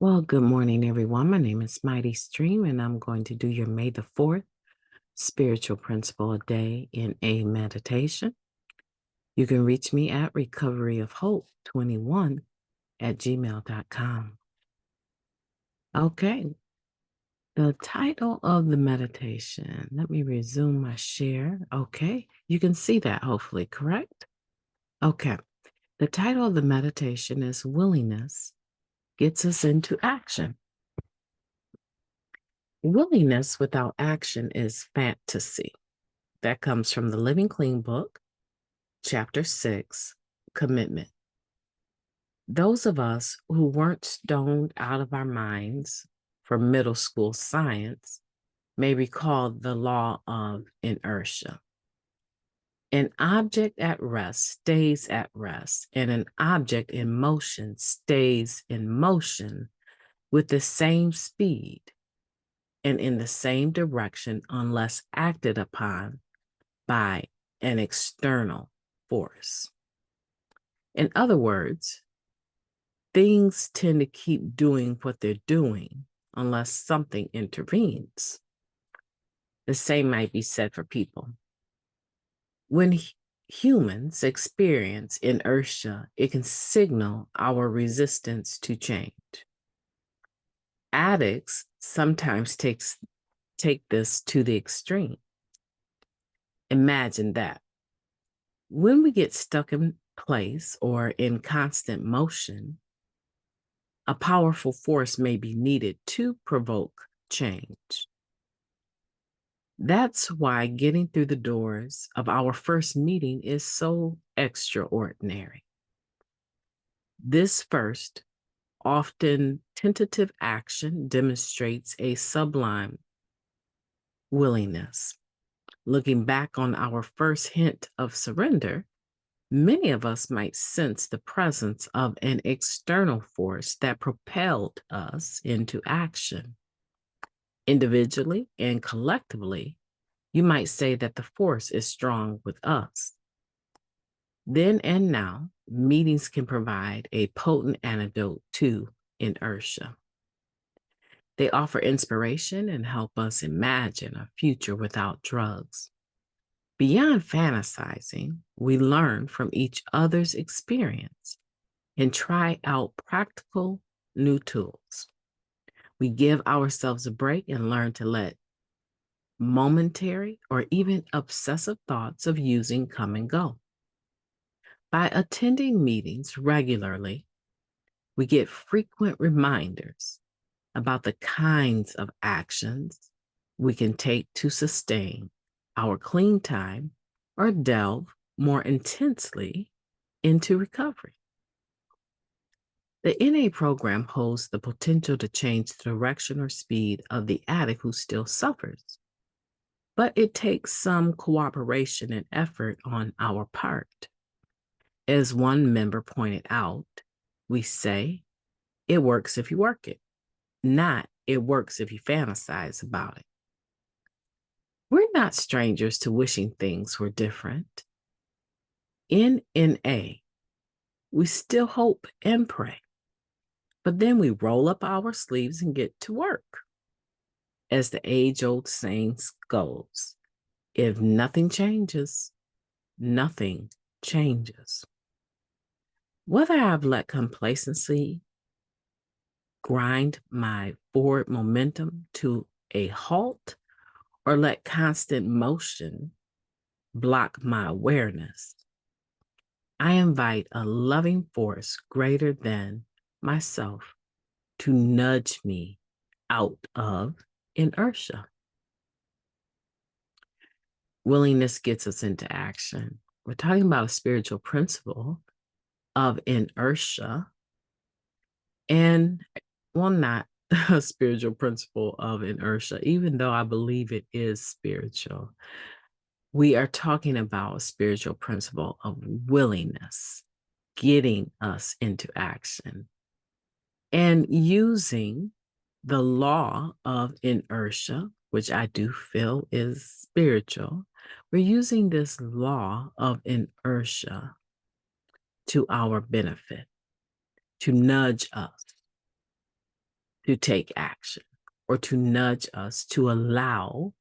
Well, good morning, everyone. My name is Mighty Stream, and I'm going to do your May the 4th spiritual principle a day in a meditation. You can reach me at recoveryofhope21@gmail.com. Okay, the title of the meditation, let me resume my share. Okay, you can see that hopefully, correct? Okay, the title of the meditation is Willingness Gets Us into Action. Willingness without action is fantasy. That comes from the Living Clean book, chapter 6, Commitment. Those of us who weren't stoned out of our minds for middle school science may recall the law of inertia. An object at rest stays at rest, and an object in motion stays in motion with the same speed and in the same direction unless acted upon by an external force. In other words, things tend to keep doing what they're doing unless something intervenes. The same might be said for people. When humans experience inertia, it can signal our resistance to change. Addicts sometimes take this to the extreme. Imagine that. When we get stuck in place or in constant motion, a powerful force may be needed to provoke change. That's why getting through the doors of our first meeting is so extraordinary. This first, often tentative action demonstrates a sublime willingness. Looking back on our first hint of surrender, many of us might sense the presence of an external force that propelled us into action. Individually and collectively, you might say that the force is strong with us. Then and now, meetings can provide a potent antidote to inertia. They offer inspiration and help us imagine a future without drugs. Beyond fantasizing, we learn from each other's experience and try out practical new tools. We give ourselves a break and learn to let momentary or even obsessive thoughts of using come and go. By attending meetings regularly, we get frequent reminders about the kinds of actions we can take to sustain our clean time or delve more intensely into recovery. The NA program holds the potential to change the direction or speed of the addict who still suffers, but it takes some cooperation and effort on our part. As one member pointed out, we say, it works if you work it, not it works if you fantasize about it. We're not strangers to wishing things were different. In NA, we still hope and pray, but then we roll up our sleeves and get to work. As the age-old saying goes, if nothing changes, nothing changes. Whether I've let complacency grind my forward momentum to a halt or let constant motion block my awareness, I invite a loving force greater than myself to nudge me out of inertia. Willingness gets us into action. We're talking about a spiritual principle of inertia and, well, not a spiritual principle of inertia, even though I believe it is spiritual. We are talking about a spiritual principle of willingness, getting us into action, and using the law of inertia, which I do feel is spiritual. We're using this law of inertia to our benefit, to nudge us to take action or to nudge us to allow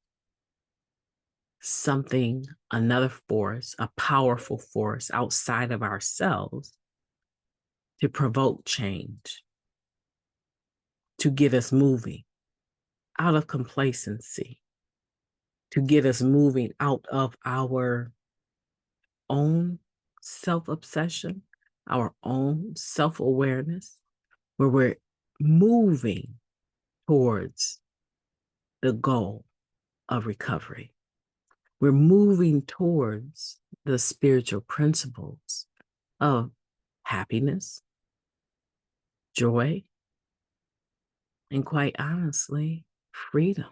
something, another force, a powerful force outside of ourselves to provoke change, to get us moving out of complacency, to get us moving out of our own self-obsession, our own self-awareness, where we're moving towards the goal of recovery. We're moving towards the spiritual principles of happiness, joy, and quite honestly, freedom.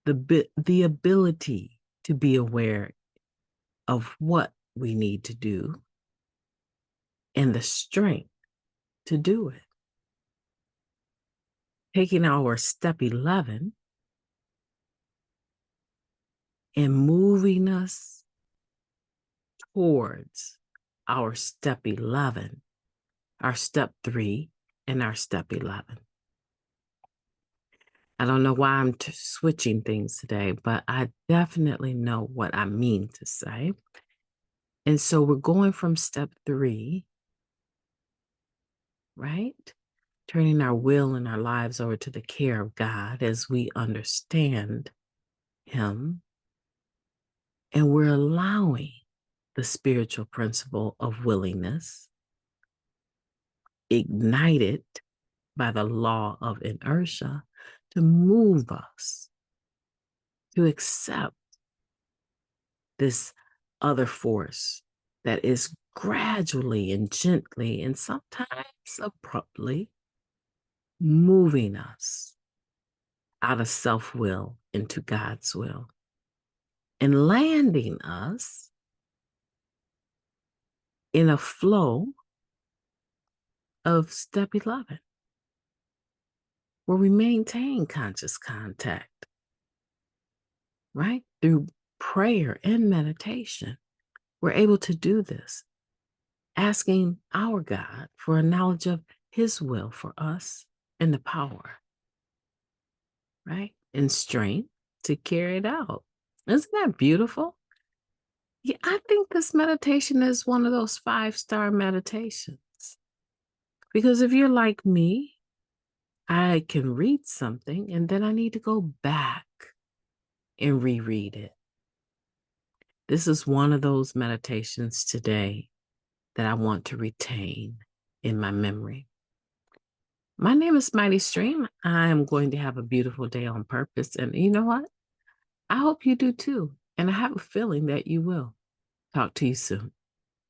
The ability to be aware of what we need to do and the strength to do it. Taking our step 11 and moving us towards our step 11, our step 3, and our step 11. I don't know why I'm switching things today, but I definitely know what I mean to say. And so we're going from step 3, right? Turning our will and our lives over to the care of God as we understand Him. And we're allowing the spiritual principle of willingness, ignited by the law of inertia, to move us to accept this other force that is gradually and gently and sometimes abruptly moving us out of self-will into God's will and landing us in a flow of step 11, where we maintain conscious contact, right? Through prayer and meditation, we're able to do this, asking our God for a knowledge of His will for us and the power, right? And strength to carry it out. Isn't that beautiful? Yeah, I think this meditation is one of those 5-star meditations. Because if you're like me, I can read something and then I need to go back and reread it. This is one of those meditations today that I want to retain in my memory. My name is Mighty Stream. I am going to have a beautiful day on purpose. And you know what? I hope you do too. And I have a feeling that you will. Talk to you soon.